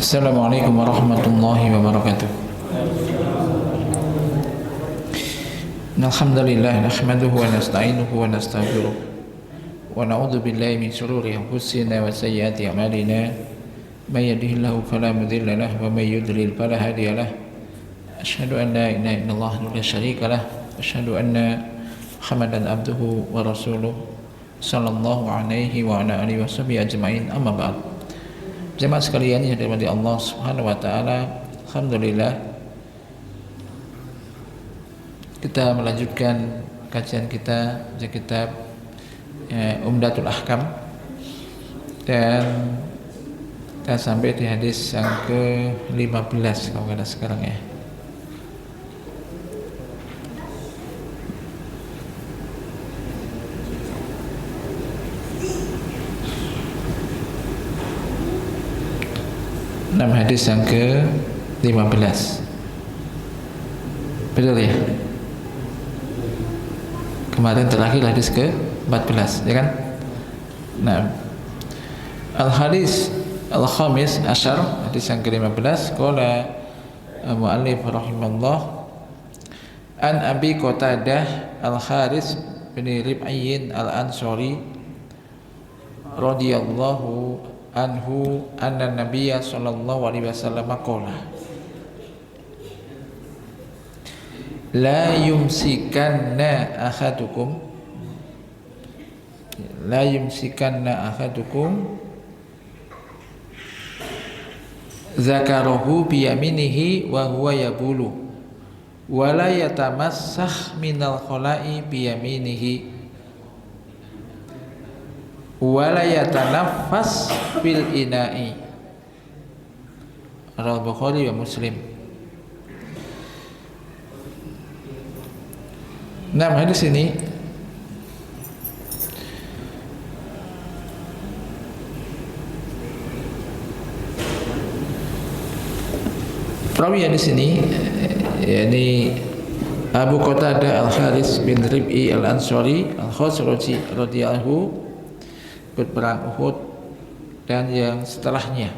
Assalamualaikum warahmatullahi wabarakatuh. Alhamdulillah nahmaduhu wa nasta'inuhu wa nastaghfiruh wa na'udzu billahi min shururi anfusina wa sayyiati a'malina may yahdihillahu fala mudilla lahu wa may yudlil fala hadiya lahu. Asyhadu an la ilaha illallah wa la syarika lahu wa asyhadu anna Muhammadan abduhu wa rasuluh sallallahu alaihi wa ala alihi washabihi ajmain. Amma ba'd. Jemaah sekalian yang dirahmati Allah Subhanahu wa taala, alhamdulillah kita melanjutkan kajian kita di kitab Umdatul Ahkam, dan kita sampai di hadis yang ke-15 kalau nggak ada sekarang ya. Hadis yang ke-15, betul ya? Kemarin terakhir hadis ke-14, ya kan? Nah, al-hadis al-khamis asyar, hadis yang ke-15, qala mu'allif rahimahullah an Abi Qatadah al-Haris bin Rib'iyyin al-Ansari radhiyallahu anhu anna nabiyya sallallahu alaihi wasallam qala la yumsikanna ahadukum zakarahu biyaminihi wa huwa yabulu wa la yatamassah minal khala'i biyaminihi wala yatanaffas fil ina'i. Al-Bukhari wa Muslim. Nah, hadis ini perawi hadis ini yakni Abu Qatadah al-Haris bin Rib'i al-Ansari al-Khazraji radhiyallahu ikut perang Uhud dan yang setelahnya,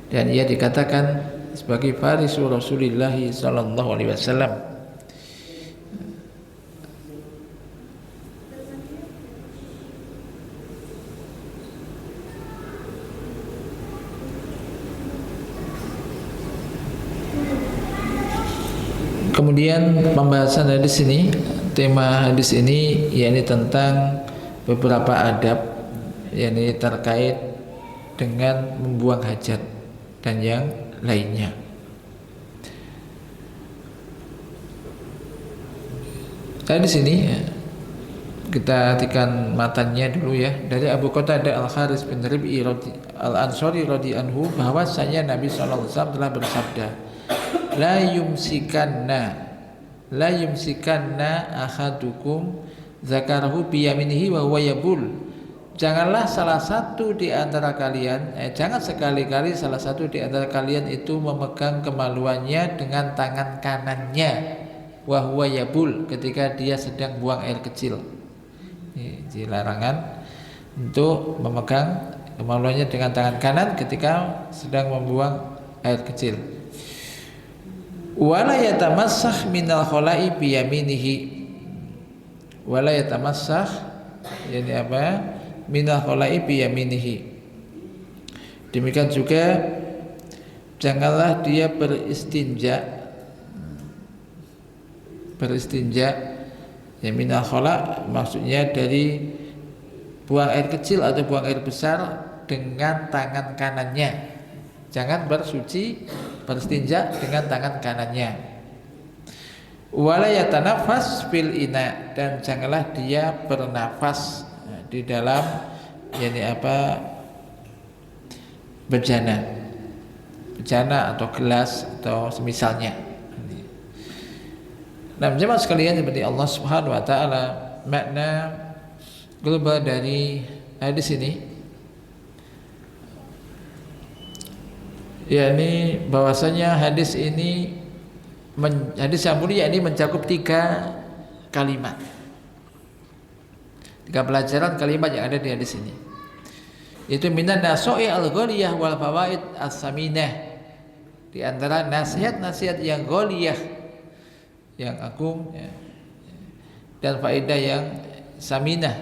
dan ia dikatakan sebagai farisu Rasulullah sallallahu alaihi wasallam. Kemudian pembahasan hadis ini, tema hadis ini yakni tentang beberapa adab yakni terkait dengan membuang hajat dan yang lainnya. Di sini kita hatikan matanya dulu ya, dari Abu Qatadah al-Haris bin Rib'i al-Ansari radhiyallahu anhu bahwasanya Nabi sallallahu alaihi wasallam telah bersabda, la yumsikanna ahadukum zakarahu biyaminihi wa huwa yabul. Janganlah salah satu di antara kalian, jangan sekali-kali salah satu di antara kalian itu memegang kemaluannya dengan tangan kanannya, wa huwa yabul, ketika dia sedang buang air kecil. Ini larangan untuk memegang kemaluannya dengan tangan kanan ketika sedang membuang air kecil. Wala yatamassah minal khala'i biyaminihi. Wala yatamassah yani apa? Minal khala'i biyaminihi. Demikian juga janganlah dia beristinja ya, minal khala' maksudnya dari buang air kecil atau buang air besar dengan tangan kanannya. Jangan beristinja dengan tangan kanannya. Wala yatanafas fil ina, dan janganlah dia bernafas di dalam yakni apa? bejana atau gelas atau semisalnya. Nah, jemaah sekalian seperti Allah Subhanahu wa taala, makna global dari hadis ini yakni bahwasanya hadis ini hadis yang mulia ini mencakup 3 kalimat, 3 pelajaran kalimat yang ada di hadis ini. Itu minan naso'i al-ghaliyah wal fawaid as-saminah. Di antara nasihat-nasihat yang ghaliyah, yang agung, ya, dan faedah yang saminah,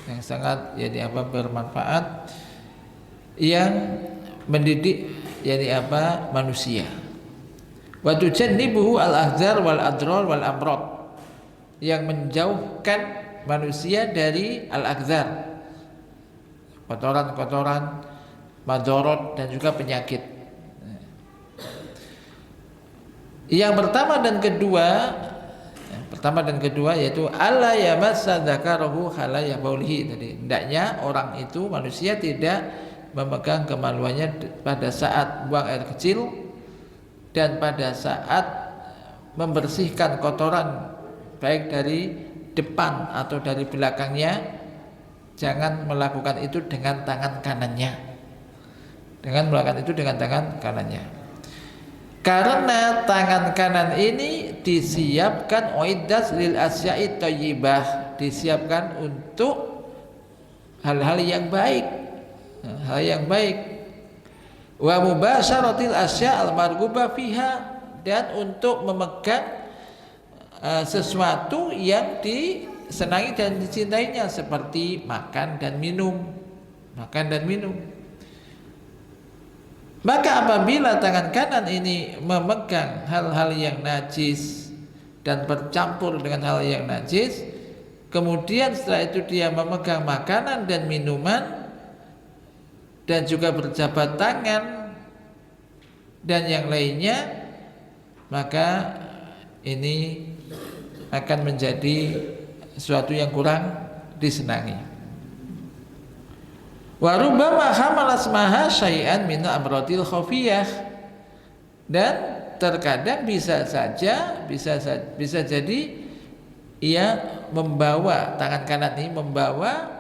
yang sangat jadi apa bermanfaat, yang mendidik jadi apa manusia. Wa tujannibuhu al-ahzar wal adrar wal amrad, yang menjauhkan manusia dari al-ahzar, kotoran-kotoran, madorot, dan juga penyakit. Yang pertama dan kedua yaitu alla yamassa dzakarahu halaya baulihi. Tadi hendaknya orang itu, manusia, tidak memegang kemaluannya pada saat buang air kecil dan pada saat membersihkan kotoran baik dari depan atau dari belakangnya. Jangan melakukan itu dengan tangan kanannya. Karena tangan kanan ini disiapkan oidas lil asya'i thayyibah, disiapkan untuk hal-hal yang baik, wa mubasyaratil asya' al marghubah fiha, dan untuk memegang sesuatu yang disenangi dan dicintainya, seperti makan dan minum. Maka apabila tangan kanan ini memegang hal-hal yang najis dan bercampur dengan hal yang najis, kemudian setelah itu dia memegang makanan dan minuman dan juga berjabat tangan dan yang lainnya, maka ini akan menjadi sesuatu yang kurang disenangi. Wa rubbama hamala asmaha syai'an min amradil khafiyah, dan terkadang bisa jadi ia membawa, tangan kanan ini membawa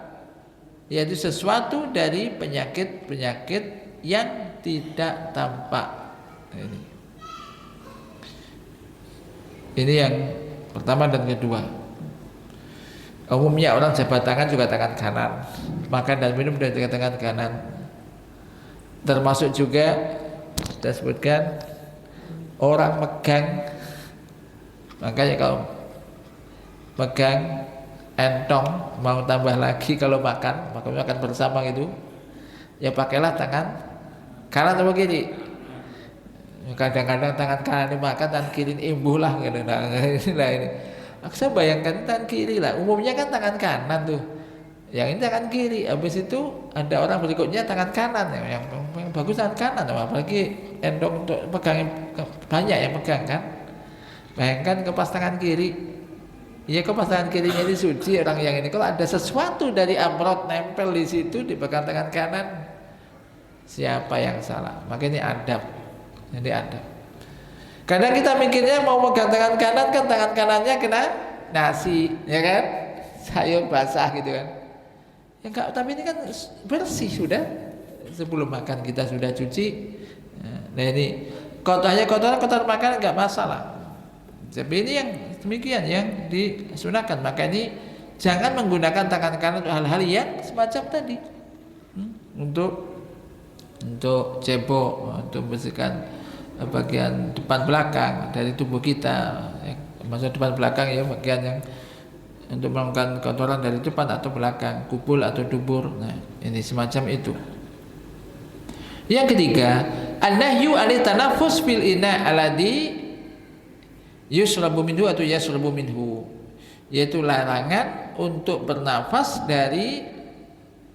yaitu sesuatu dari penyakit-penyakit yang tidak tampak. Ini yang pertama dan kedua. Umumnya orang jabat tangan juga tangan kanan, makan dan minum dengan tangan kanan. Termasuk juga kita sebutkan orang megang, makanya kalau megang entong mau tambah lagi kalau makan bersama gitu, ya pakailah tangan kanan atau kiri. Kadang-kadang tangan kanan ini makan, tangan kiri imbuh lah gitu. Nah, ini. Saya bayangkan tangan kiri lah. Umumnya kan tangan kanan tuh. Yang ini tangan kiri. Habis itu ada orang berikutnya tangan kanan. Yang bagus tangan kanan. Apalagi endong untuk pegang, banyak yang pegang kan. Bayangkan kepas tangan kiri. Ya kepas tangan kirinya ini suci orang yang ini. Kalau ada sesuatu dari amrod nempel di situ di pegang tangan kanan, siapa yang salah? Maka ini adab. Jadi adab. Kadang kita mikirnya mau megang tangan kanan, kan tangan kanannya kena nasi, ya kan? Sayur basah gitu kan. Ya enggak, tapi ini kan bersih sudah. Sebelum makan kita sudah cuci. Nah ini kotoran makan enggak masalah. Tapi ini yang demikian yang disunahkan. Maka ini jangan menggunakan tangan kanan untuk hal-hal yang semacam tadi. Untuk cebok, untuk membersihkan bagian depan belakang dari tubuh kita, maksud depan belakang ya bagian yang untuk melakukan kotoran dari depan atau belakang, kubul atau dubur. Nah, ini semacam itu. Yang ketiga, an-nahyu 'anil tanaffus fil ina' alladhi yusrabu minhu atau yasrabu minhu, yaitu larangan untuk bernafas dari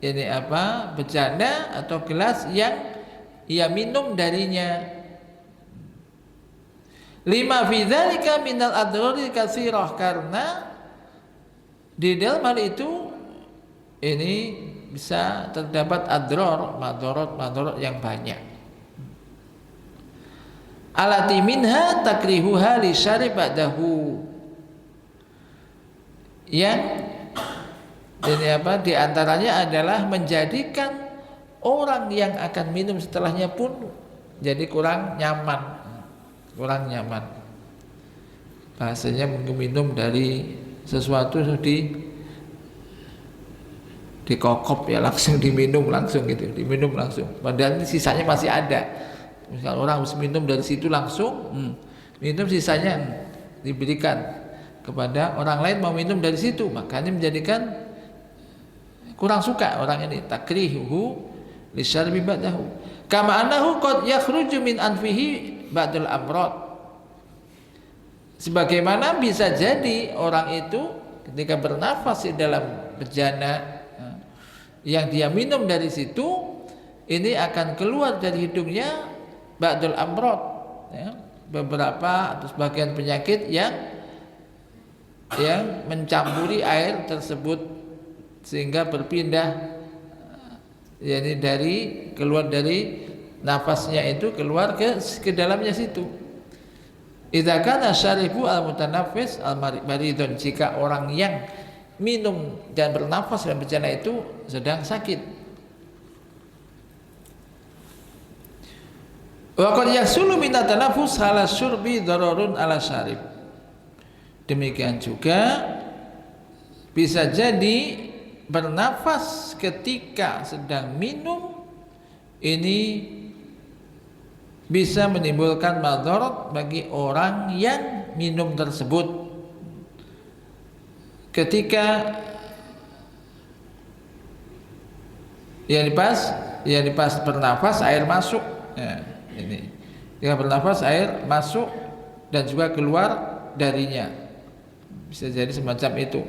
ini apa? Bejana atau gelas yang ia minum darinya. Lima fi dzalika minal adrari katsirah, karena di dalam hal itu ini bisa terdapat adrar, madorot yang banyak. Alati minha takrihuha li syarib ba'dahu, yang ini apa? Di antaranya adalah menjadikan orang yang akan minum setelahnya pun jadi kurang nyaman. Bahasanya minum dari sesuatu dikokop ya langsung diminum langsung gitu, diminum langsung. Padahal sisanya masih ada. Misal orang harus minum dari situ langsung, minum sisanya diberikan kepada orang lain mau minum dari situ, makanya menjadikan kurang suka orang ini. Takrihuhu lisyarbi ba'dahu. Kama annahu qad yakhruju min anfihi ba'dal amrad. Sebagaimana bisa jadi orang itu ketika bernafas di dalam bejana yang dia minum dari situ, ini akan keluar dari hidungnya ba'dul amrad, ya, beberapa atau sebagian penyakit yang mencampuri air tersebut sehingga berpindah, yakni dari keluar dari nafasnya itu keluar ke dalamnya situ. Idza kana syaribu al-mutanaffis al-maridun, jika orang yang minum dan bernafas dalam bejana itu sedang sakit. Wa qad yahsulu min at-tanaffus ala syurbi dararun ala syarib. Demikian juga bisa jadi bernafas ketika sedang minum ini bisa menimbulkan madarat bagi orang yang minum tersebut. Ketika yang dipas bernafas air masuk, ya, ini ketika bernafas air masuk dan juga keluar darinya, bisa jadi semacam itu,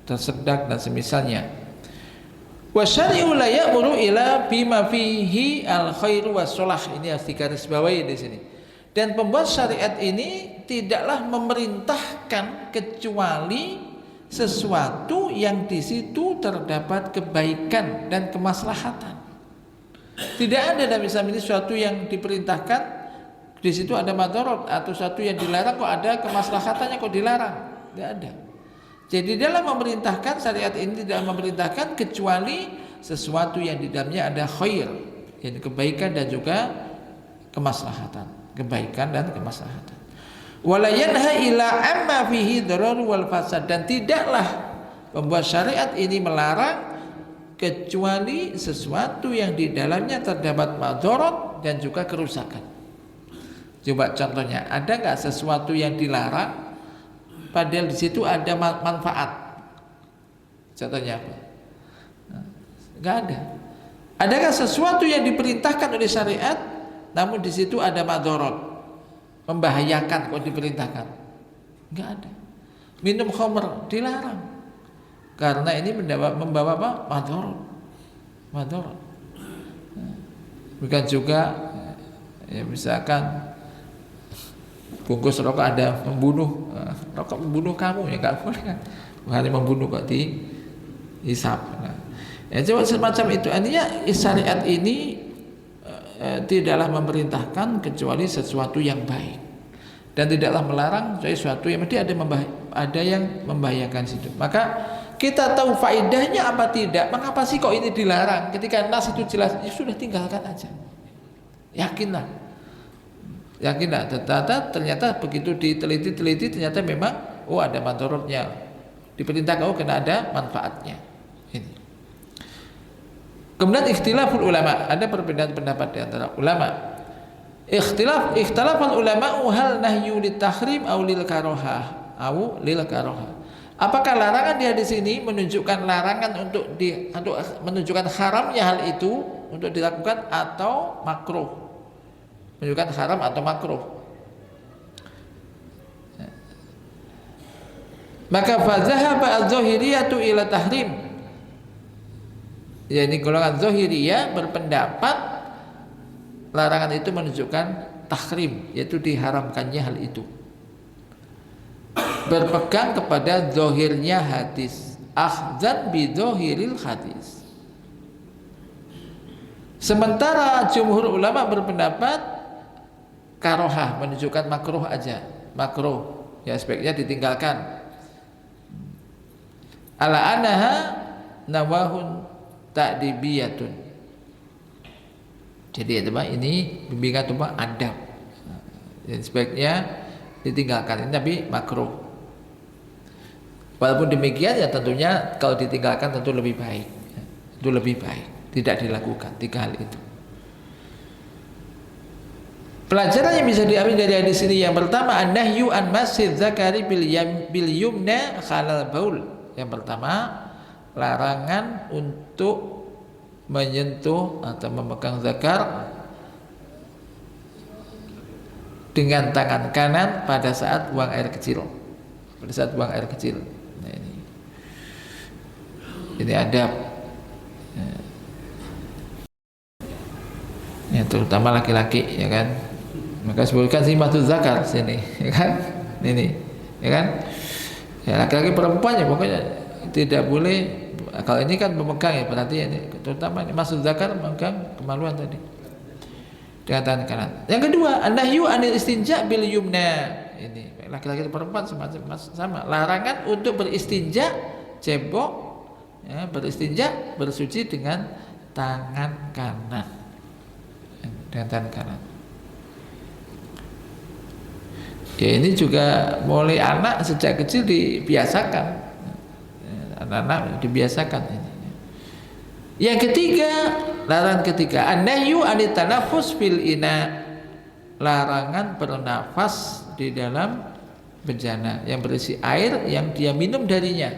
tersedak dan semisalnya. Wa syari'u la ya'muru ila bima fihi al khairu was shalah, ini harus digarisbawahi di sini. Dan pembuat syariat ini tidaklah memerintahkan kecuali sesuatu yang di situ terdapat kebaikan dan kemaslahatan. Tidak ada dalam Islam ini sesuatu yang diperintahkan di situ ada madarat, atau sesuatu yang dilarang kok ada kemaslahatannya kok dilarang. Tidak ada. Jadi dalam memerintahkan, syariat ini tidak memerintahkan kecuali sesuatu yang di dalamnya ada khair, yaitu kebaikan dan juga kemaslahatan. Kebaikan dan kemaslahatan. Wala yanha ila amma fihi darar wal fasad, dan tidaklah pembuat syariat ini melarang kecuali sesuatu yang di dalamnya terdapat madarat dan juga kerusakan. Coba contohnya, ada nggak sesuatu yang dilarang padahal di situ ada manfaat? Contohnya apa? Nggak ada. Adakah sesuatu yang diperintahkan oleh syariat namun di situ ada madarat, membahayakan kok diperintahkan? Nggak ada. Minum khamr dilarang karena ini membawa apa? Madarat. Bukan juga ya, misalkan bungkus rokok ada membunuh, rokok membunuh kamu, ya nggak boleh kan? Hanya membunuh kok dihisap. Nah, ya coba semacam itu. Artinya syariat ini tidaklah memerintahkan kecuali sesuatu yang baik, dan tidaklah melarang kecuali sesuatu yang ada yang membahayakan situ. Maka kita tahu faedahnya apa tidak? Mengapa sih kok ini dilarang? Ketika nas itu jelas, ya sudah tinggalkan aja. Yakinlah. Ternyata begitu diteliti ternyata memang ada madaratnya. Diperintahkan karena ada manfaatnya. Ini. Kemudian ikhtilaful ulama, ada perbedaan pendapat di antara ulama. Ikhtilaful ulama hal nahyu litahrim aw lil karahah aw lil karahah. Apakah larangan di hadis ini menunjukkan larangan untuk menunjukkan haramnya hal itu untuk dilakukan atau makruh? Menunjukkan haram atau makruh. Maka fazahaba az-zahiriyatu ila tahrim. Yani golongan zahiriyah berpendapat larangan itu menunjukkan tahrim, yaitu diharamkannya hal itu. Berpegang kepada zahirnya hadis, akhzan bi zahiril hadis. Sementara jumhur ulama berpendapat karohah, menunjukkan makruh aja, makruh, ya sebaiknya ditinggalkan. Ala anaha nawahun ta'dibiyatun. Jadi ya teman, ini bimbingan tentang adab. Jadi sebaiknya ditinggalkan, ini tapi makruh. Walaupun demikian ya tentunya kalau ditinggalkan tentu lebih baik. Itu lebih baik tidak dilakukan 3 hal itu. Pelajaran yang bisa diambil dari hadis ini yang pertama, an-nahyu an masjid zakari bil yumna khalal baul. Yang pertama, larangan untuk menyentuh atau memegang zakar dengan tangan kanan pada saat buang air kecil. Pada saat buang air kecil. Nah, ini adab. Ya, terutama laki-laki, ya kan. Maka sebutkan simatul zakar sini, ya kan? Ini, ya kan? Ya, laki-laki perempuan ya pokoknya tidak boleh. Kalau ini kan memegang ya, berarti ini terutama ini masuk zakar memegang kemaluan tadi dengan tangan kanan. Yang kedua, an-nahyu anil istinja bil yumna. Ini laki-laki dan perempuan sama. Larangan untuk beristinja, cebok, ya, beristinja, bersuci dengan tangan kanan. Dengan tangan kanan. Ya, ini juga mulai anak sejak kecil dibiasakan. Anak-anak dibiasakan ini. Yang ketiga, larangan ketiga, an-nahyu anit tanafus fil ina. Larangan bernafas di dalam bejana yang berisi air yang dia minum darinya.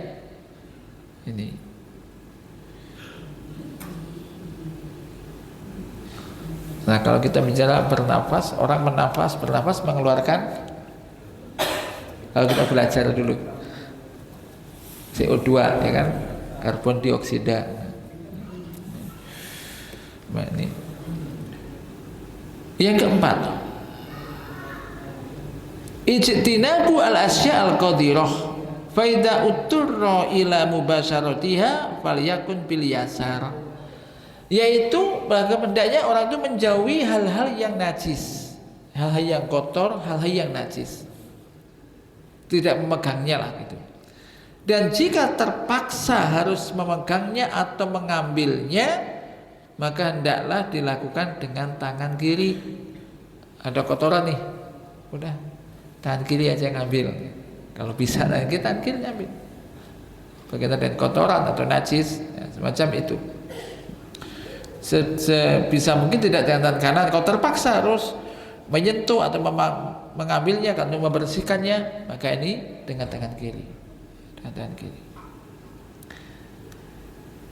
Ini. Nah, kalau kita bicara bernafas, orang bernafas mengeluarkan, kalau kita belajar dulu CO2, ya kan, karbon dioksida. Nah, ini. Yang keempat, ijtinabu al-asya al-qadirah fa idza utturra ila mubasyaratiha falyakun bil yasar. Yaitu hendaknya orang itu menjauhi hal-hal yang najis, hal-hal yang kotor, hal-hal yang najis. Tidak memegangnya lah gitu. Dan jika terpaksa harus memegangnya atau mengambilnya, maka hendaklah dilakukan dengan tangan kiri. Ada kotoran nih, udah tangan kiri aja ngambil. Kalau bisa tangan kiri ngambil. Berkaitan dengan kotoran atau najis, ya, semacam itu. Sebisa mungkin tidak dengan tangan kanan. Kalau terpaksa harus menyentuh atau mengambilnya atau membersihkannya, maka ini dengan tangan kiri. Dengan tangan kiri.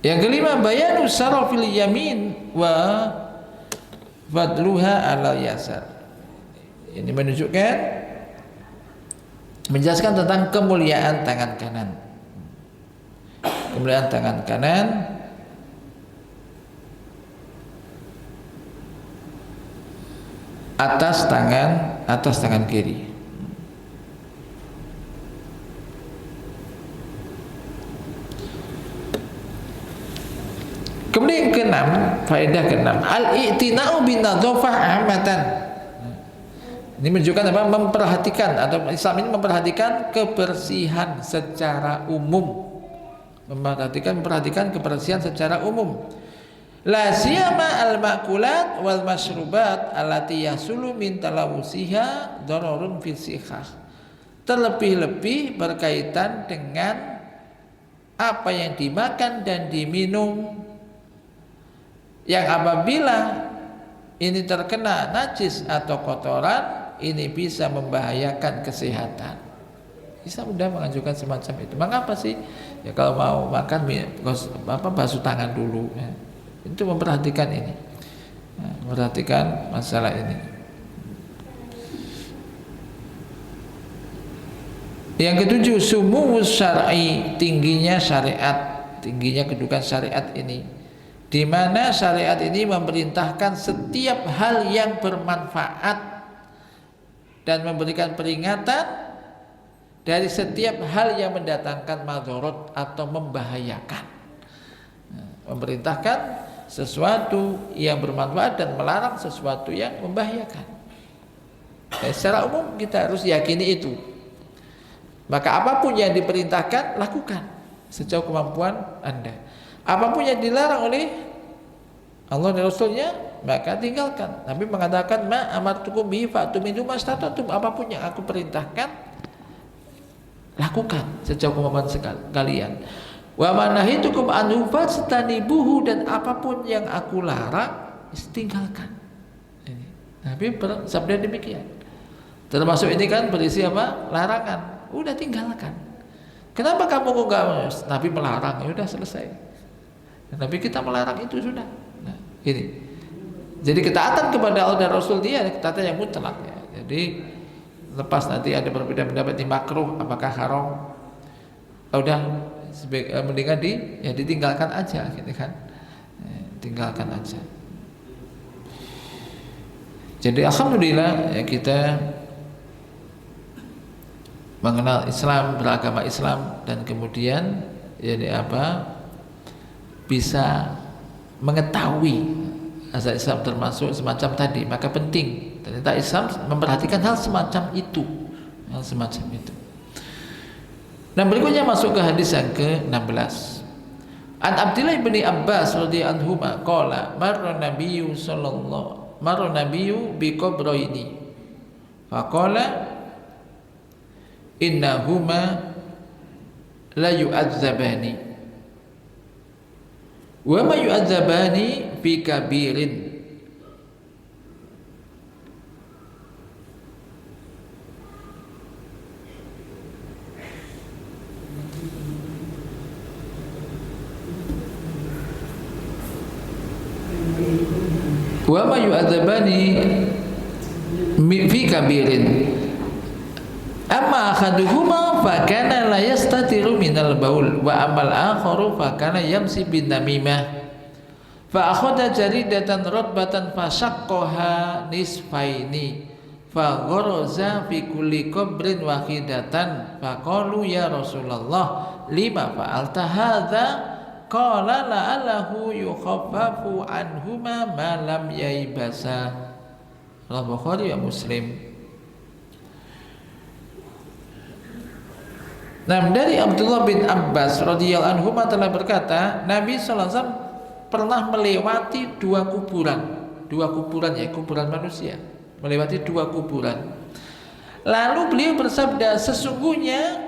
Yang kelima, bayanu sarafil yamin wa fadluha ala yasar. Ini menunjukkan, menjelaskan tentang kemuliaan tangan kanan. Kemuliaan tangan kanan atas tangan kiri. Kemudian yang keenam, faedah keenam, al-i'tina'u bin nadzafah amatan. Ini menunjukkan apa? Memperhatikan, atau Islam ini memperhatikan kebersihan secara umum. Memperhatikan kebersihan secara umum. La siyama al-makulat wal masyrubat allati yasulu min talawusiha dararun fil sihah. Terlebih-lebih berkaitan dengan apa yang dimakan dan diminum yang apabila ini terkena najis atau kotoran, ini bisa membahayakan kesehatan. Bisa mudah mengajukan semacam itu. Mengapa sih? Ya kalau mau makan basuh tangan dulu, ya. Itu memperhatikan ini, memperhatikan masalah ini. Yang ketujuh, sumuwus syar'i, tingginya syariat, tingginya kedudukan syariat ini, di mana syariat ini memerintahkan setiap hal yang bermanfaat dan memberikan peringatan dari setiap hal yang mendatangkan madharat atau membahayakan. Memerintahkan sesuatu yang bermanfaat dan melarang sesuatu yang membahayakan. Secara umum kita harus yakini itu. Maka apapun yang diperintahkan, lakukan sejauh kemampuan Anda. Apapun yang dilarang oleh Allah dan Rasulnya, maka tinggalkan. Nabi mengatakan, ma amartukum bihi fa'tu minhu mastata'tum. Apapun yang aku perintahkan, lakukan sejauh kemampuan kalian. Wa manahitukum anhu fastanibuhu, dan apapun yang aku larang tinggalkan. Ini Nabi bersabda demikian. Termasuk ini kan berisi apa? Larangan. Udah tinggalkan. Kenapa kamu enggak? Nabi melarang, ya udah selesai. Nabi kita melarang itu sudah. Nah, ini. Jadi ketaatan kepada Allah dan Rasul dia ketaatan yang mutlak ya. Jadi lepas nanti ada perbedaan pendapat di makruh apakah haram, udah mendingan ditinggalkan aja gitu kan. Tinggalkan aja. Jadi alhamdulillah ya, kita mengenal Islam, beragama Islam, dan kemudian bisa mengetahui asal Islam termasuk semacam tadi, maka penting ternyata Islam memperhatikan hal semacam itu, Nah, berikutnya masuk ke hadis yang ke-16. An Abdillah bin Abbas radhiyallahu anhu qala marra nabiyyu bi qabraini faqala innahuma la yu'adzabani wa ma yu'adzabani fi kabirin wa ma yu'adzabani fi kabirin amma ahaduhuma fa kana la yastatiru minal baul wa amal akharu fa kana yamsi bin namimah fa akhadha jaridatan radbatan fa shaqqaha nisfaini fa gharaza fi kulli qabrin wahidatan fa qalu ya Rasulullah lima fa'alta hadza qala la'allahu yukhaffafu anhuma ma lam yaibasa. Al-Bukhari wa Muslim. Nah, dari Abdullah bin Abbas radhiyallahu anhu telah berkata, Nabi sallallahu alaihi wasallam pernah melewati dua kuburan ya, kuburan manusia, melewati dua kuburan. Lalu beliau bersabda, sesungguhnya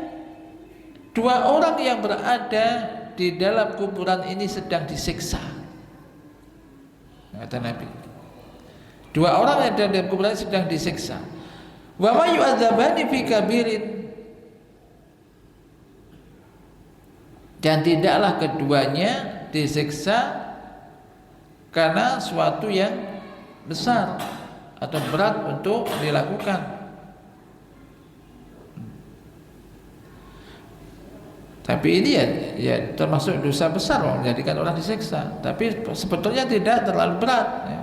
dua orang yang berada di dalam kuburan ini sedang disiksa. Kata Nabi, dua orang yang ada dalam kuburan sedang disiksa. Wa ma yu'adzabani fi kabirin, dan tidaklah keduanya disiksa karena suatu yang besar atau berat untuk dilakukan. Tapi ini ya termasuk dosa besar menjadikan orang disiksa. Tapi sebetulnya tidak terlalu berat ya,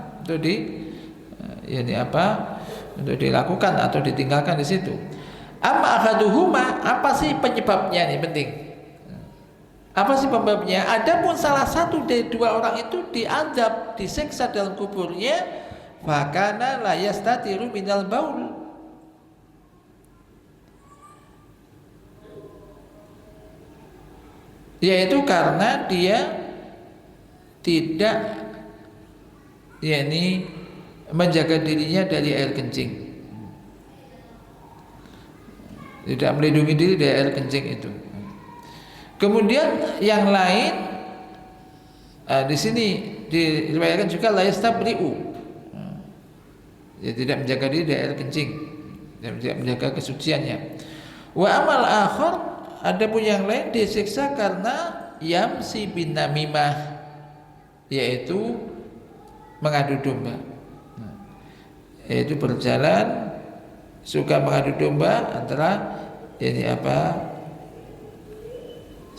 untuk dilakukan atau ditinggalkan di situ. Amma ahaduhuma, apa sih penyebabnya nih penting? Apa sih penyebabnya? Adapun salah satu dari dua orang itu diazab, disiksa dalam kuburnya, fakana la yastatiru minal baul, yaitu karena dia tidak menjaga dirinya dari air kencing, tidak melindungi diri dari air kencing itu. Kemudian yang lain di sini diriwayatkan juga la yastabri'u, ya tidak menjaga diri dari air kencing, tidak menjaga kesuciannya. Wa amal akhar, adapun yang lain disiksa karena yamsi bin namimah, yaitu mengadu domba, yaitu berjalan suka mengadu domba antara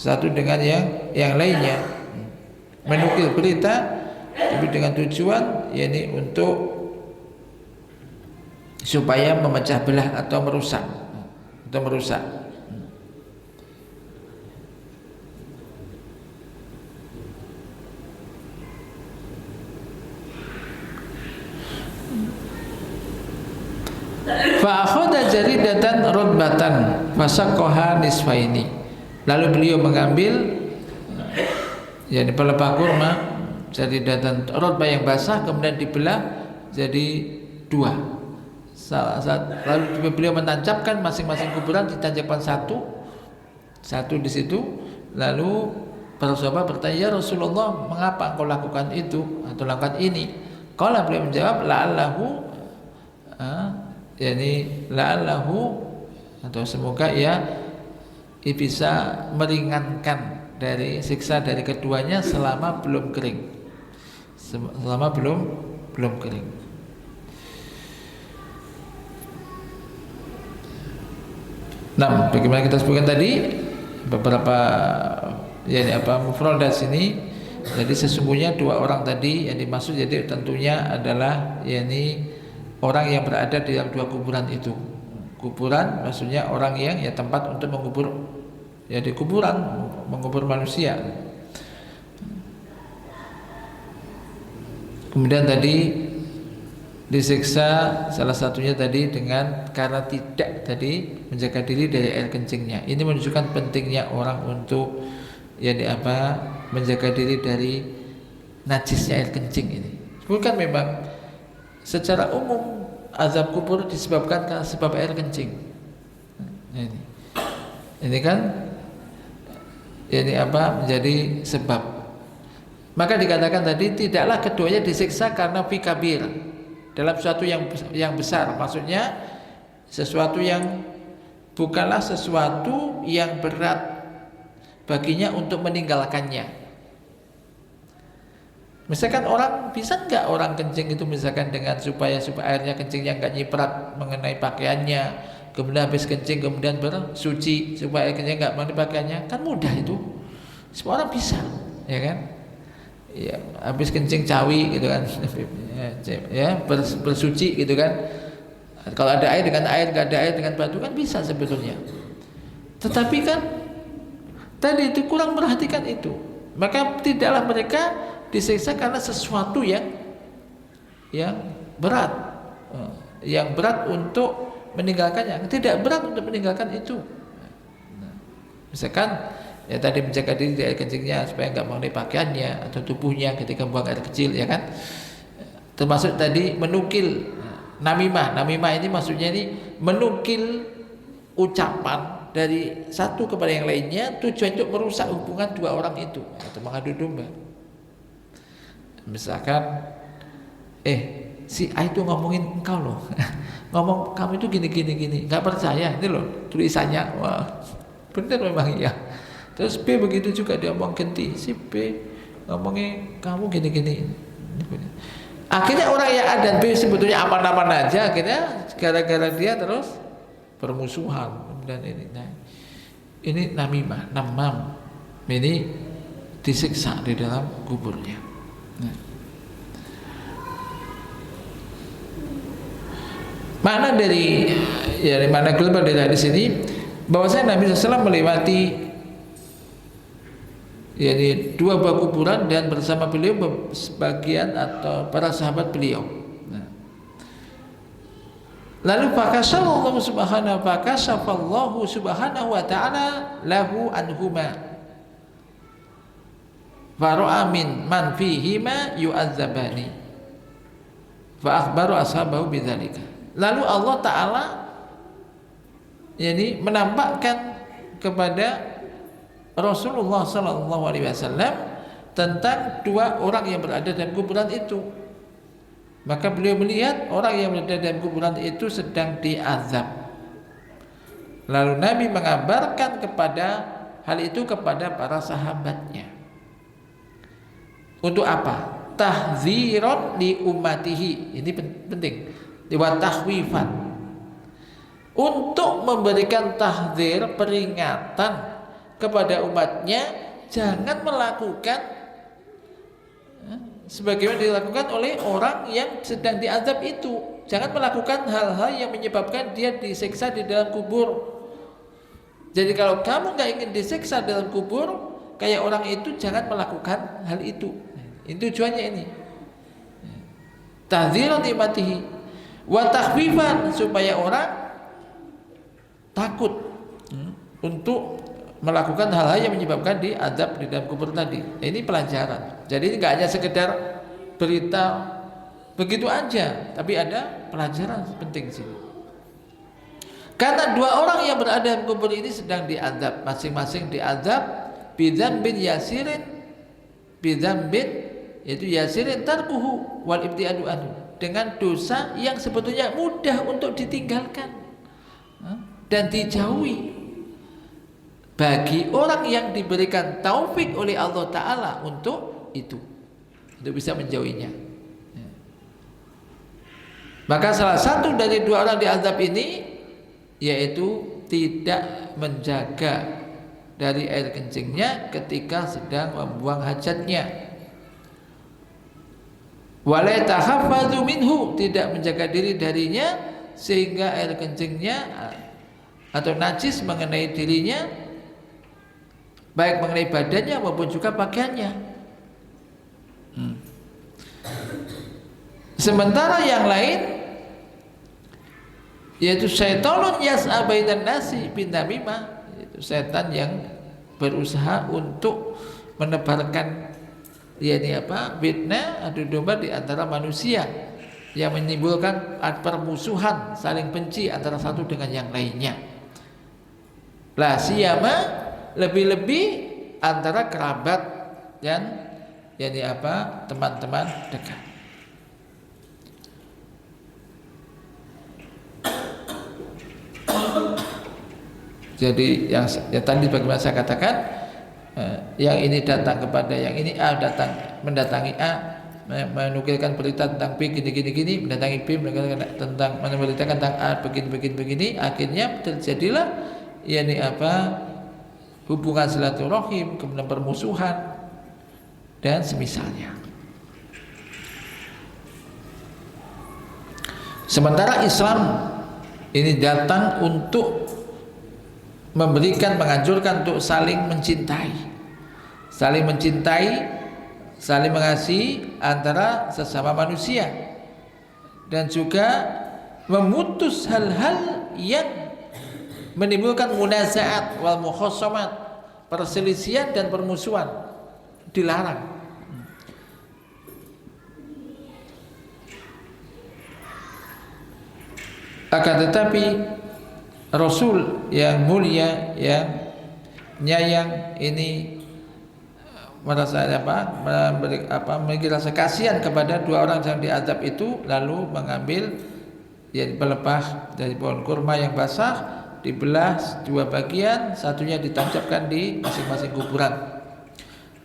satu dengan yang lainnya, menukil berita tapi dengan tujuan untuk supaya memecah belah atau merusak. Fa akhadha jaridatan radbatan fasaqqaha nisfaini. Lalu beliau mengambil pelepah kurma, jaridatan radbah yang basah, kemudian dibelah jadi dua. Lalu beliau menancapkan masing-masing kuburan, ditancapkan satu, Satu di situ. Lalu para sahabat bertanya, ya Rasulullah, mengapa engkau lakukan itu atau lakukan ini? Qala, beliau menjawab, la'allahu, yani la'allahu, atau semoga ia bisa meringankan dari siksa dari keduanya selama belum kering. Selama belum kering. Nah, bagaimana kita sebutkan tadi beberapa mufradat sini. Jadi sesungguhnya dua orang tadi yang dimaksud jadi tentunya adalah orang yang berada di dalam dua kuburan itu. Kuburan maksudnya orang yang tempat untuk mengubur, di kuburan mengubur manusia. Kemudian tadi disiksa salah satunya tadi karena tidak tadi menjaga diri dari air kencingnya. Ini menunjukkan pentingnya orang untuk menjaga diri dari najisnya air kencing ini. Bukan memang secara umum azab kubur disebabkan karena sebab air kencing. Ini kan menjadi sebab. Maka dikatakan tadi tidaklah keduanya disiksa karena fi kabir, dalam sesuatu yang besar, maksudnya sesuatu yang bukanlah sesuatu yang berat baginya untuk meninggalkannya. Misalkan orang bisa nggak orang kencing itu misalkan dengan supaya airnya kencingnya nggak nyiprat mengenai pakaiannya, kemudian habis kencing kemudian bersuci supaya air kencing nggak mengenai pakaiannya, kan mudah itu, semua orang bisa, ya kan? Ya, habis kencing cawi gitu kan, bersuci gitu kan. Kalau ada air dengan air, nggak ada air dengan batu kan bisa sebetulnya. Tetapi kan tadi itu kurang perhatikan itu, maka tidaklah mereka disiksa karena sesuatu yang berat, untuk meninggalkannya. Tidak berat untuk meninggalkan itu. Misalkan tadi menjaga diri dari air kencingnya supaya nggak mengenai pakaiannya atau tubuhnya ketika buang air kecil, ya kan. Termasuk tadi menukil namimah. Namimah ini maksudnya menukil ucapan dari satu kepada yang lainnya, tujuan untuk merusak hubungan dua orang itu atau mengadu domba. Misalkan si A itu ngomongin engkau loh, ngomong kamu itu gini, nggak percaya ini loh tulisannya, wah bener memang iya. Terus B begitu juga dia ngomong ganti, si B ngomongin kamu gini. Akhirnya orang yang A dan B sebetulnya aman-aman aja, akhirnya gara-gara dia terus bermusuhan dan ini. Nah, ini namimah, namam. Ini disiksa di dalam kuburnya. Nah. Makna dari mana keluar dari hadis ini bahwasanya Nabi SAW melewati dua buah kuburan dan bersama beliau sebagian atau para sahabat beliau. Nah. Lalu fakashafallahu subhanahu wa ta'ala lahu anhuma fara'a min man fihima yu'adzabani fa akhbaru ashabahu bidzalika. Lalu Allah Ta'ala menampakkan kepada Rasulullah SAW tentang dua orang yang berada dalam kuburan itu. Maka beliau melihat orang yang berada dalam kuburan itu sedang diazab. Lalu Nabi mengabarkan hal itu kepada para sahabatnya. Untuk apa? Tahdziran li ummatihi. Ini penting. Wa tahwifan. Untuk memberikan tahdzir, peringatan kepada umatnya, jangan melakukan sebagaimana dilakukan oleh orang yang sedang diazab itu. Jangan melakukan hal-hal yang menyebabkan dia disiksa di dalam kubur. Jadi kalau kamu nggak ingin disiksa dalam kubur kayak orang itu, jangan melakukan hal itu. Itu tujuannya ini. Tahdziran imatihi wa takhfifan, supaya orang takut untuk melakukan hal-hal yang menyebabkan diazab di dalam kubur tadi. Ini pelajaran. Jadi ini nggak hanya sekedar berita begitu aja, tapi ada pelajaran penting sih. Karena dua orang yang berada di kubur ini sedang diazab, masing-masing diazab bidzambin yasirin, bidzambin yaitu yasirin tarkuhu wal ibtiadu anhu, dengan dosa yang sebetulnya mudah untuk ditinggalkan dan dijauhi bagi orang yang diberikan taufik oleh Allah Ta'ala untuk bisa menjauhinya. Maka salah satu dari dua orang diazab ini yaitu tidak menjaga dari air kencingnya ketika sedang membuang hajatnya. Wala tahaffadzu minhu, tidak menjaga diri darinya sehingga air kencingnya atau najis mengenai dirinya, baik mengenai badannya maupun juga pakaiannya. Sementara yang lain yaitu syaitanun yas'a bainan nasi bin namimah, yaitu setan yang berusaha untuk menebarkan fitnah adu domba di antara manusia yang menimbulkan permusuhan, saling benci antara satu dengan yang lainnya. La siyama, lebih-lebih antara kerabat dan teman-teman dekat. Jadi yang tadi bagaimana saya katakan, yang ini datang kepada yang ini, A datang mendatangi A, menukilkan berita tentang B gini, mendatangi B memberitakan tentang A begini, akhirnya terjadilah hubungan silaturahim, kemudian permusuhan dan semisalnya. Sementara Islam ini datang untuk menganjurkan untuk saling mencintai, saling mengasihi antara sesama manusia, dan juga memutus hal-hal yang menimbulkan munazaat wal mukhasamat, perselisihan dan permusuhan, dilarang. Akan tetapi Rasul yang mulia, yang penyayang ini merasa memiliki rasa kasihan kepada dua orang yang diazab itu, lalu mengambil pelepah dari pohon kurma yang basah, dibelah dua bagian, satunya ditancapkan di masing-masing kuburan.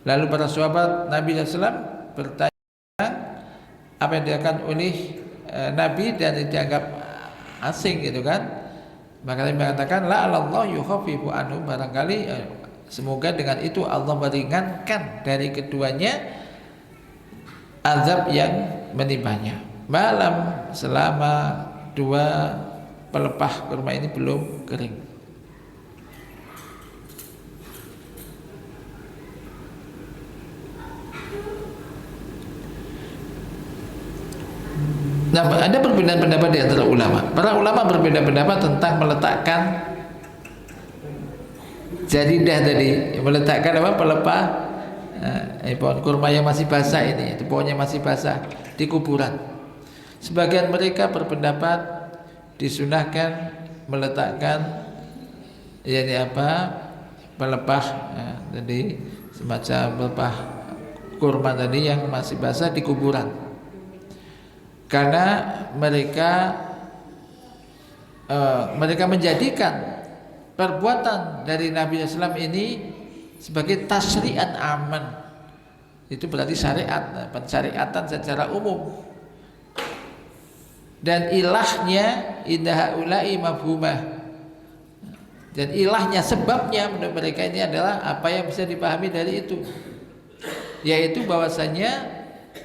Lalu para sahabat Nabi SAW bertanya apa yang dilakukan oleh Nabi dan dianggap asing gitu kan. Maka Nabi mengatakan la Allah yukhaffifu anhu, barangkali semoga dengan itu Allah meringankan dari keduanya azab yang menimpanya malam selama dua pelepah kurma ini belum kering. Nah, ada perbedaan pendapat di antara ulama. Para ulama berbeda pendapat tentang meletakkan jadidah tadi, meletakkan pelepah pohon kurma yang masih basah ini, itu pohonnya masih basah di kuburan. Sebagian mereka berpendapat disunahkan meletakkan pelepah tadi, semacam pelepah kurma tadi yang masih basah di kuburan. Karena mereka menjadikan perbuatan dari Nabi SAW ini sebagai tasyri'an aman. Itu berarti syariat, pensyariatan secara umum. Dan ilahnya indah ulai mafhumah. Dan ilahnya, sebabnya menurut mereka ini adalah apa yang bisa dipahami dari itu, yaitu bahwasanya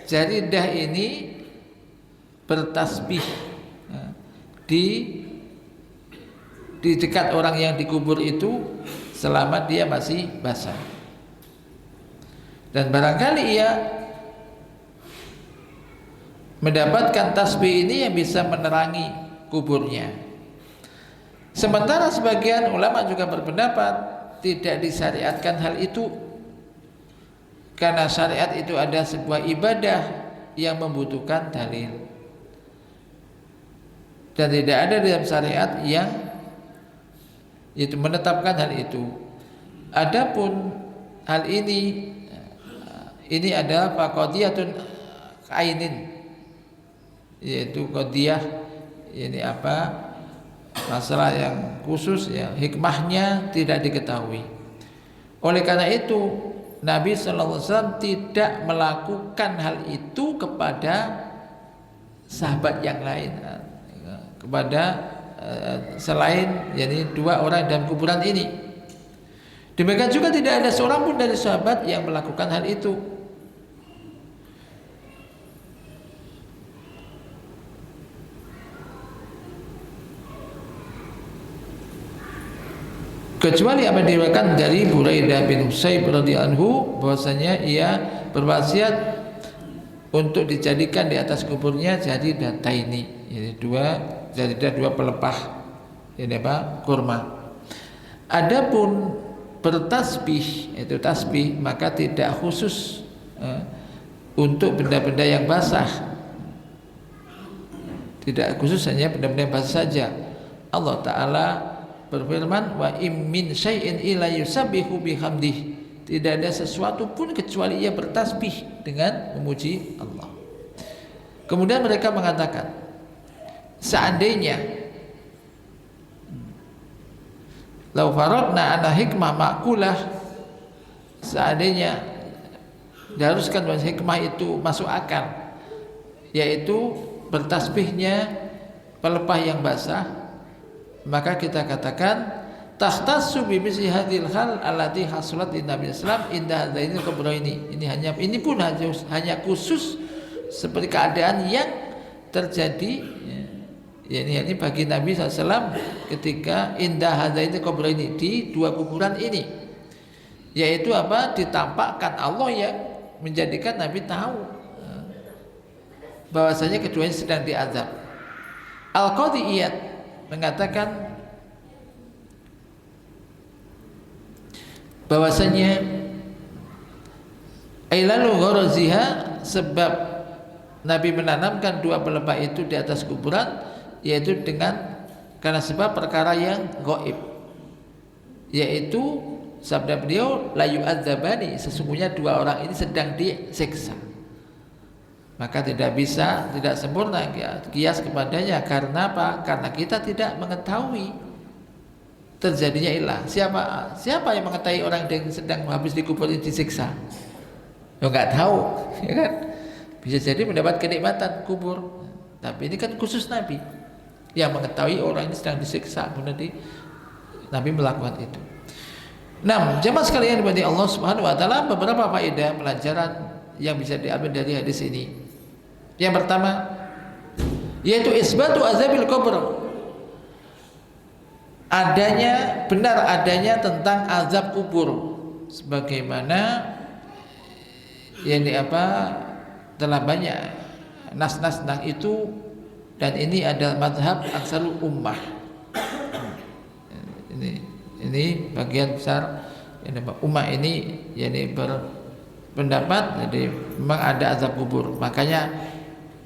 jaridah ini bertasbih di dekat orang yang dikubur itu selama dia masih basah, dan barangkali ia mendapatkan tasbih ini yang bisa menerangi kuburnya. Sementara sebagian ulama juga berpendapat tidak disyariatkan hal itu, karena syariat itu ada sebuah ibadah yang membutuhkan dalil. Dan tidak ada dalam syariat yang itu menetapkan hal itu. Adapun hal ini adalah faqadiyatun ainin, yaitu qadiyah ini masalah yang khusus ya, hikmahnya tidak diketahui. Oleh karena itu Nabi SAW tidak melakukan hal itu kepada sahabat yang lain, kepada selain dua orang dalam kuburan ini. Demikian juga tidak ada seorang pun dari sahabat yang melakukan hal itu. Kecuali apa diriwayatkan dari Buraidah bin Husayb radhiyallahu anhu bahwasanya ia berwasiat untuk dijadikan di atas kuburnya jadi dataini, jadi dua pelepah kurma. Adapun bertasbih, itu tasbih, maka tidak khusus untuk benda-benda yang basah, tidak khusus hanya benda-benda yang basah saja. Allah Ta'ala berfirman, wa im min syai'in illa yusabbihu bihamdih, tidak ada sesuatu pun kecuali ia bertasbih dengan memuji Allah. Kemudian mereka mengatakan, seandainya lau faradna ana hikmah makulah, seandainya diharuskan bahwa hikmah itu masuk akal, yaitu bertasbihnya pelepah yang basah, maka kita katakan tahtassu bi misli hadhil hal allati hasulat di Nabi sallallahu alaihi wasallam inda hadainil kubraini. Ini pun hanya khusus seperti keadaan yang terjadi ini bagi Nabi SAW ketika indah hadainil kubraini, di dua kuburan ini, yaitu ditampakkan Allah yang menjadikan Nabi tahu bahwasanya keduanya sedang diazab. Al-Qadiyat mengatakan bahwasanya ailalu gharaziha, sebab Nabi menanamkan dua pelepah itu di atas kuburan, yaitu karena sebab perkara yang gaib, yaitu sabda beliau la yu'adzabani, sesungguhnya dua orang ini sedang disiksa. Maka tidak sempurna kias kepadanya. Karena apa? Karena kita tidak mengetahui terjadinya ilah. Siapa yang mengetahui orang yang sedang habis dikubur disiksa? Enggak tahu, ya kan? Bisa jadi mendapat kenikmatan kubur, tapi ini kan khusus Nabi yang mengetahui orang ini sedang disiksa. Nanti Nabi melakukan itu. Nah, jemaah sekalian dari Allah Subhanahu wa taala, beberapa faedah pelajaran yang bisa diambil dari hadis ini. Yang pertama, yaitu isbatu azabil kubur, benar adanya tentang azab kubur, sebagaimana telah banyak nas-nas tentang itu, dan ini adalah madhab aksarul ummah. Ini bagian besar ummah ini berpendapat jadi memang ada azab kubur. Makanya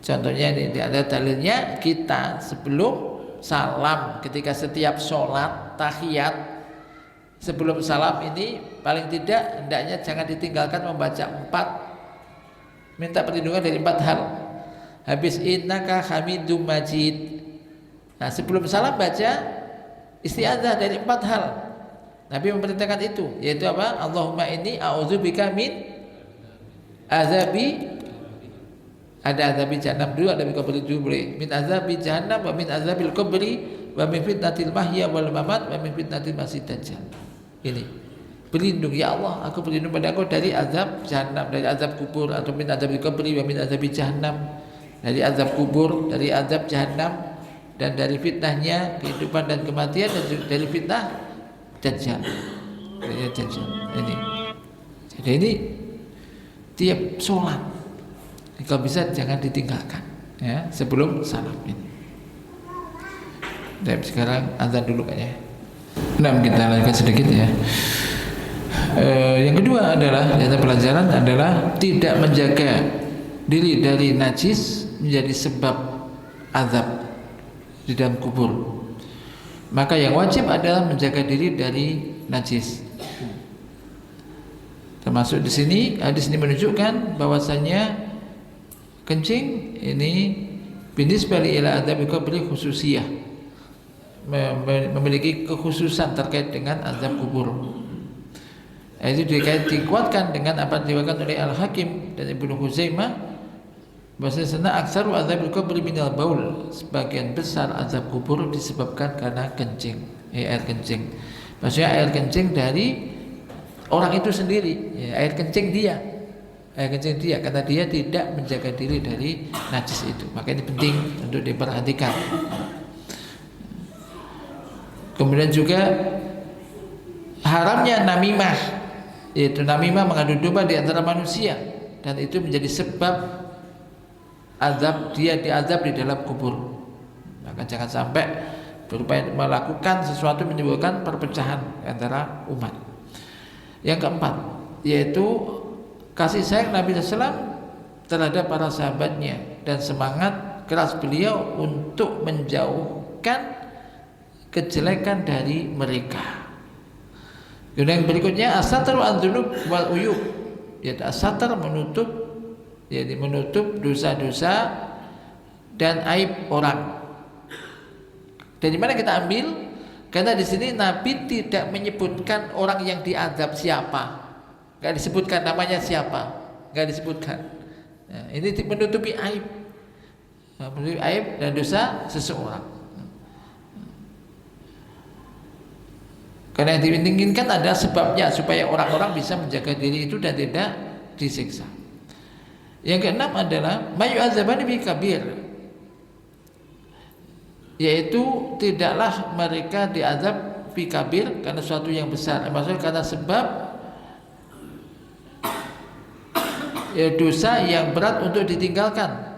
contohnya ini ada dalilnya, kita sebelum salam, ketika setiap sholat tahiyat, sebelum salam ini paling tidak hendaknya jangan ditinggalkan membaca minta perlindungan dari 4 hal. Habis innaka hamidum majid, nah sebelum salam baca isti'adzah dari 4 hal. Nabi memerintahkan itu, yaitu Allahumma inni a'udzubika min azabi, ada azabi jahannam dulu, ada kubur dulu boleh. Min azabi jahannam wa min azabil kubri wa min fitnatil mahya wal mamat wa min fitnatil masih dajjal. Ini berlindung, ya Allah, aku berlindung pada Engkau dari azab jahannam, dari azab kubur, atau min azabil kubri wa min azabi jahannam, dari azab kubur, dari azab jahannam, dan dari fitnahnya kehidupan dan kematian, dan dari fitnah dajjal. Ini. Jadi ini tiap sholat kalau bisa jangan ditinggalkan ya sebelum salam ini. Dan sekarang azan dulu kayaknya. Nah, kita lanjutkan sedikit ya. Yang kedua adalah pelajaran adalah tidak menjaga diri dari najis menjadi sebab azab di dalam kubur. Maka yang wajib adalah menjaga diri dari najis. Termasuk di sini hadis ini menunjukkan bahwasanya kencing ini binisbah ila adzab qabri khususiyah, memiliki kekhususan terkait dengan azab kubur. Itu dikuatkan dengan apa yang diriwayatkan oleh Al-Hakim dan Ibnu Huzaimah, bahwasanya aksaru azab kubur minal baul, sebagian besar azab kubur disebabkan karena kencing, air kencing. Maksudnya air kencing dari orang itu sendiri, ya, air kencing dia, karena dia tidak menjaga diri dari najis itu. Maka ini penting untuk diperhatikan. Kemudian juga haramnya namimah, yaitu namimah mengadu domba di antara manusia, dan itu menjadi sebab azab, dia diazab di dalam kubur. Maka jangan sampai berupaya melakukan sesuatu menimbulkan perpecahan antara umat. Yang keempat, yaitu kasih sayang Nabi SAW terhadap para sahabatnya dan semangat keras beliau untuk menjauhkan kejelekan dari mereka. Kemudian yang berikutnya as-satru an-dzunub wal uyub, yaitu as-satar menutup, yaitu menutup dosa-dosa dan aib orang. Dari mana kita ambil? Karena di sini Nabi tidak menyebutkan orang yang diazab siapa, nggak disebutkan namanya siapa, nggak disebutkan. Nah, ini menutupi aib, menutupi aib dan dosa seseorang. Karena yang diinginkan ada sebabnya supaya orang-orang bisa menjaga diri itu dan tidak disiksa. Yang keenam adalah mayu azabani bi kabir, yaitu tidaklah mereka diazab bi kabir karena suatu yang besar, maksudnya karena sebab ya, dosa yang berat untuk ditinggalkan.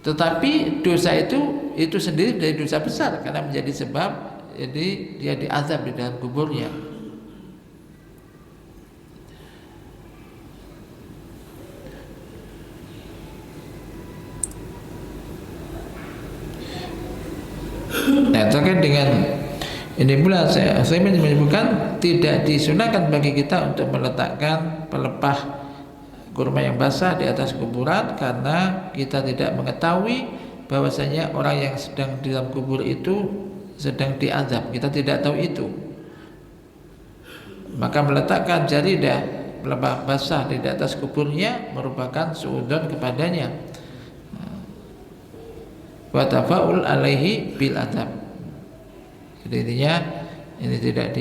Tetapi dosa itu sendiri dari dosa besar karena menjadi sebab, jadi dia diazab di dalam kuburnya. Nah, terkait dengan ini pula saya menyebutkan tidak disunahkan bagi kita untuk meletakkan pelepah kurma yang basah di atas kuburan, karena kita tidak mengetahui bahwasanya orang yang sedang di dalam kubur itu sedang diazab. Kita tidak tahu itu. Maka meletakkan jaridah, pelepah basah di atas kuburnya merupakan suudzon kepadanya. Wa tafaul alaihi bil azab. Jadi intinya ini tidak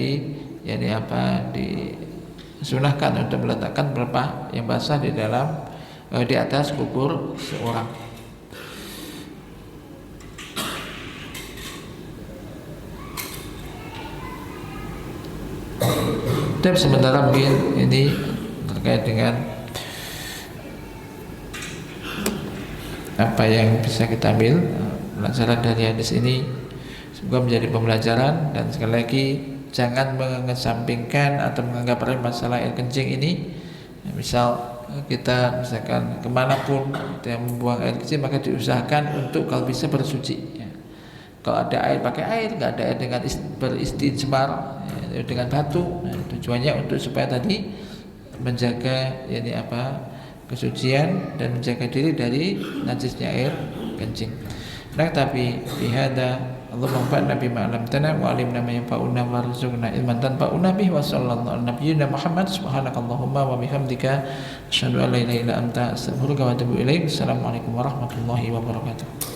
disunahkan untuk meletakkan pelepah yang basah di atas kubur seorang. Dan sementara mungkin ini terkait dengan apa yang bisa kita ambil pelajaran dari hadis ini, semoga menjadi pembelajaran. Dan sekali lagi jangan mengesampingkan atau menganggap remeh masalah air kencing ini. Misal kita misalkan kemanapun kita membuang air kencing, maka diusahakan untuk kalau bisa bersuci. Kalau ada air pakai air, nggak ada air dengan beristinjmar dengan batu. Nah, tujuannya untuk supaya tadi menjaga kesucian dan menjaga diri dari najisnya air kencing. Nah, tapi bihada Allahumma fa'alna bima 'allamtana wa 'allimna ma yanfa'una warzuqna ilman tanfa'una bihi wa sallallahu ala nabiyyina Muhammad subhanakallahumma wa bihamdika asyhadu an la ilaha illa anta astaghfiruka wa atubu ilaik. Assalamualaikum warahmatullahi wabarakatuh.